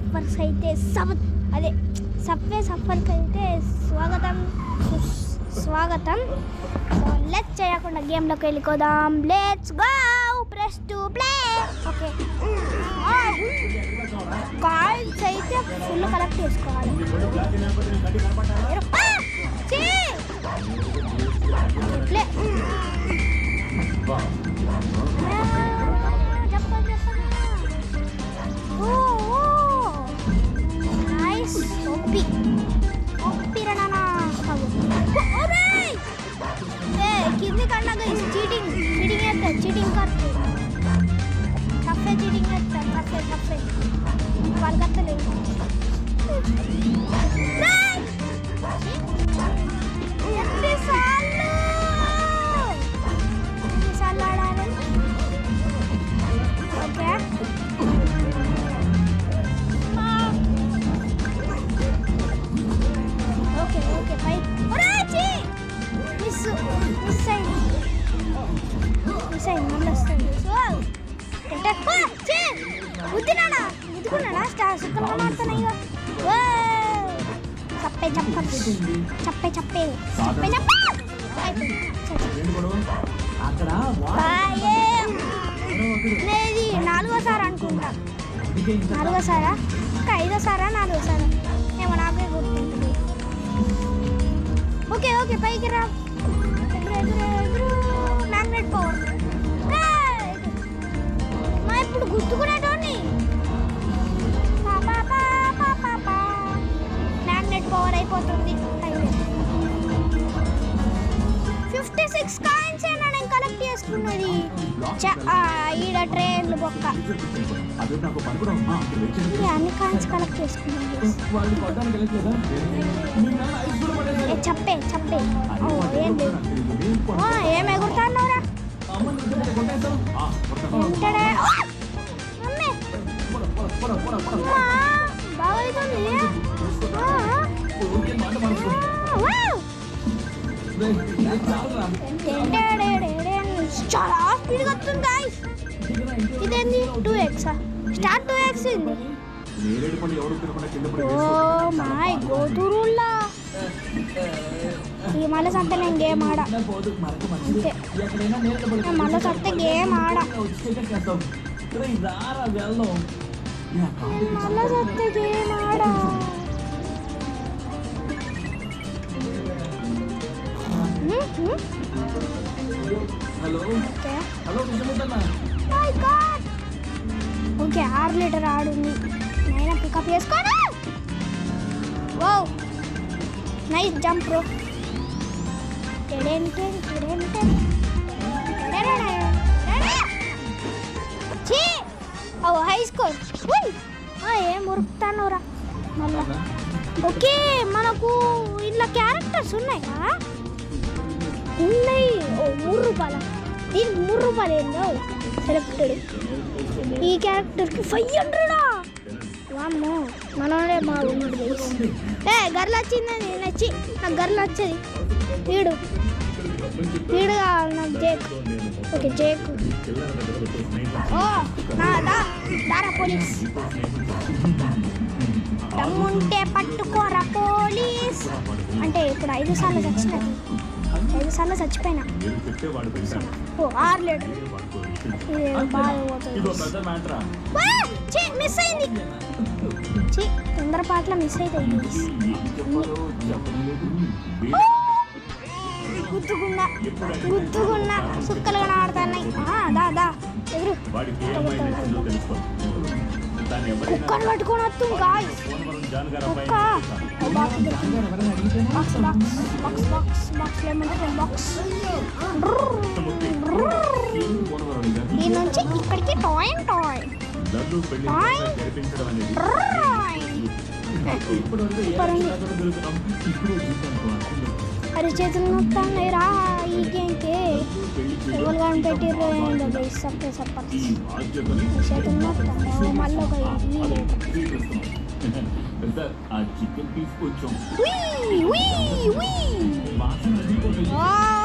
Suffers అయితే అదే subway సఫర్కి అయితే స్వాగతం. సో లెట్స్ చేయకుండా గేమ్లోకి వెళ్ళిపోదాం. Let's go, press to play. Okay, coins అయితే ఫుల్ కలెక్ట్ చేసుకోవాలి. నైస్. కింది కన్నా చీటింగ్ करते सफे चीटिंग सफे परगतलेవు ఎన్నిసార్లు ఆడాలి? ఓకే ఓకే ఓకే పై మిస్ అయింది మళ్ళీ వస్తుంది. ఉద్దుకున్నాడా స్టార్ సుక్కలు మాడుతున్నాయి. చప్పే ఇది 4సారి అనుకుంటా. 4సారా ఇంకా 5సారా 4సారా ఏమో నాకే గుర్తుంటుంది. ఓకే ఓకే పైకి రా. మ్యాగ్నెట్ పవర్ నా ఇప్పుడు గుర్తుకునేటోని. మ్యాగ్నెట్ పవర్ అయిపోతుంది. 56 కాయిన్స్ ఏనా నేను కలెక్ట్ చేసుకున్నది. ఈడ ట్రైన్లు బొక్క అన్ని కాయిన్స్ కలెక్ట్ చేసుకున్నది. చెప్పే ఏం లేదు. ఏం ఎగురుతాన్నవరా? బాగా అవుతుంది. చాలా స్పీడ్గా వస్తుంది గాయ్స్. ఇదేంది 2x స్టార్ట్ 2x ఉంది. ఓ మై గోతురుల్లా ఈ మళ్ళీ సత్తే నేను గేమ్ ఆడా అంతే. మళ్ళీ సత్తే గేమ్ ఆడా ఓకే 6 లీటర్ ఆడుంది. నేను పికప్ చేసుకోను. Oh nice jump bro. High score. ఏం ఉరుకుతానోరా మళ్ళా. ఓకే మనకు ఇలా క్యారెక్టర్స్ ఉన్నాయా? ఉన్నాయి. ఓ 3 రూపాయల. దీనికి 3 రూపాయలు ఏందో సెలెక్టెడ్. ఈ క్యారెక్టర్కి 500. వామ్మో మనోడే బాగున్నాడు. గర్లు వచ్చిందని నచ్చి నాకు గర్లు వచ్చేది. వీడు కావాలి నాకు. జేక్. Okay Jake. ఓ దారా పోలీస్. దమ్ముంటే పట్టుకోరా పోలీస్. అంటే ఇప్పుడు 5 సార్లు చచ్చిపోయినా. ఓ 6 లీటర్. మిస్ అయింది. తొందరపాట్ల మిస్ అవుతుంది. గుర్తుకున్నా సుక్కలు ఆడుతున్నాయి. దా ఎదురు కుక్కను పట్టుకొని వస్తుంది గాయ్స్. కుక్క ఈ నుంచి ఇక్కడికి టాయ్ అరే చేతులు నొత్తాయి రా. ఈ గేమ్కి ఎవరు కానీ పెట్టిర్రో ఏంటో సప్పే చేతులు నొత్తాయి. మళ్ళీ ఒక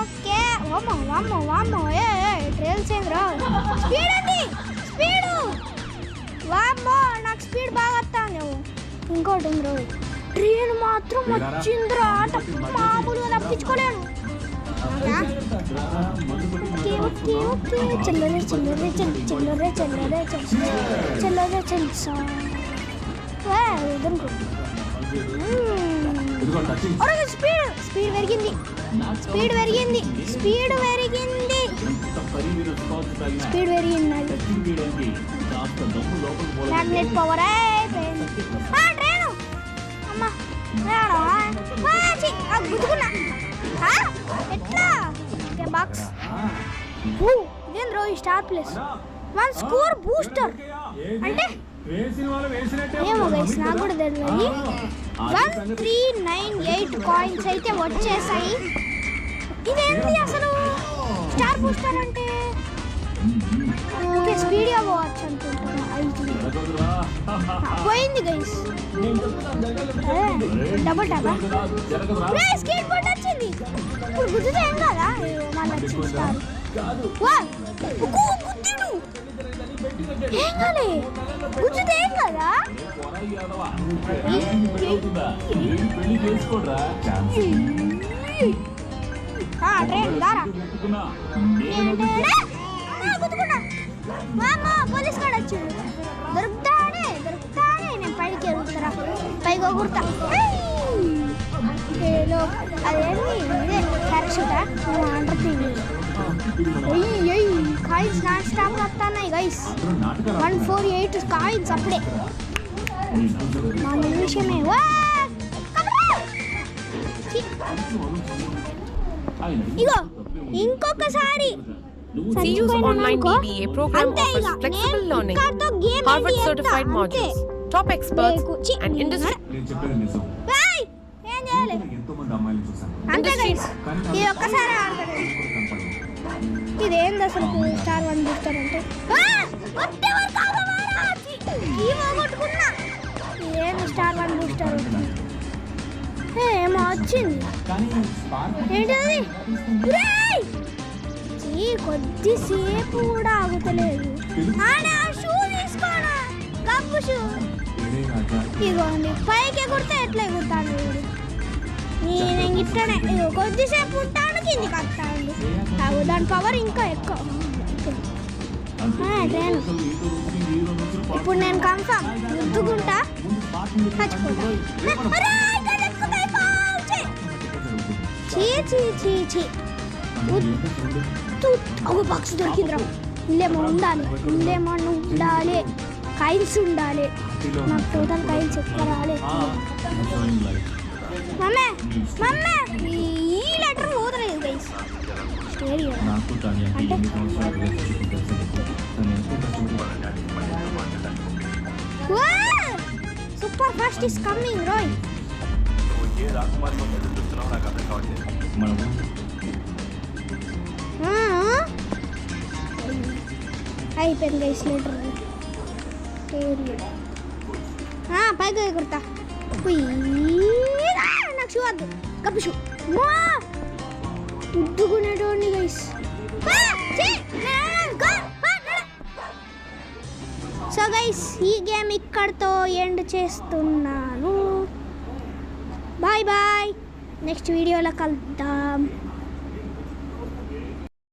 ఓకే వామ్మో ట్రైల్స్ ఏంద్రా. స్పీడ్ అండి స్పీడు. వామ్మో నాకు స్పీడ్ బాగా వస్తాను. ఇంకోటి ఉంది రోజు ట్రైన్ మాత్రం వచ్చిందిరా ఆట మామూలుగా తప్పించుకోలేను ఓకే ఓకే ఓకే చిల్లరే చిల్లరే చిల్లరే చిల్లరే చిల్లరే చిల్లర స్పీడ్ పెరిగింది స్పీడ్ పెరిగింది స్పీడ్ పెరిగింది స్పీడ్ పెరిగింది మ్యాగ్నెట్ పవర్ అయిపోయింది ట్రైను అమ్మా గుద్దుకున్నా ఎట్లా ఓకే బాక్స్ ఇదేం రో స్టార్ ప్లస్ 1 స్కోర్ బూస్టర్ అంటే ఏమో గైస్ నాకు కూడా తెలియదు 1398 కాయిన్స్ అయితే వచ్చేసాయి ఇదేంటి అసలు స్టార్ బూస్టర్ అంటే ఓకే స్పీడ్గా పోవచ్చు అనుకుంటున్నా పోయింది గైస్ డబుల్ టాపా స్కేట్ బోర్డ్ వచ్చింది ఇప్పుడు గుద్దుతే ఏం కదా మళ్ళీ వచ్చింది స్టార్ గుద్దుడు ఏం కాలే గుద్దుతే ఏం కదా ట్రైన్ దారా గుద్దుకున్నా పోలీస్ కాడ వచ్చింది దొరుకుతానే నేను పైకి ఎరుగుతారా పైకి కుడతా అదేంటి ఇదే పారాషూటా అండర్ కాయిన్స్ నాన్ స్టాప్ వస్తున్నాయి గైస్ 148 కాయిన్స్ అప్పుడే మా నిమిషమే ఇగో ఇంకొకసారి CU's online BBA program offers flexible learning, Harvard certified modules, top experts, and industry. ఇది ఒక్కసారి ఇదేంది అసలు స్టార్ 1 బూస్టర్ అంటే ఇదేంది స్టార్ 1 బూస్టర్ ఏమో వచ్చింది ఏంటది కొద్దిసేపు కూడా ఆగుతలేదు షూ తీసుకోనా గబ్బు షూ ఇగోండి పైకి ఎగురితే ఎట్లా ఎగురుతాడు నేను ఇట్టనే ఇగో కొద్దిసేపు ఉంటాను కిందికి వస్తాడు దాని పవర్ ఇంకా ఎక్కువ ఇప్పుడు నేను కన్ఫర్మ్ ముద్దుకుంటా చచ్చిపోతా చీ బాక్స్ దొరికిందిరా ఇల్లేమో ఉండాలి కాయిన్స్ ఉండాలి నాకు టోటల్ కాయిన్స్ ఎక్కువ రాలేదు మమ్మే ఈ లెటర్ పోతలేదు guys super fast is coming రోయ్ అయిపోయింది గైస్ లెటర్ పైకి ఎగురుతా నాకు షూ వద్దు కప్పు షూ ఉద్దుకునేటోండి గైస్ సో గైస్ ఈ గేమ్ ఇక్కడితో ఎండ్ చేస్తున్నాను బాయ్ బాయ్ నెక్స్ట్ వీడియోలో కలుద్దాం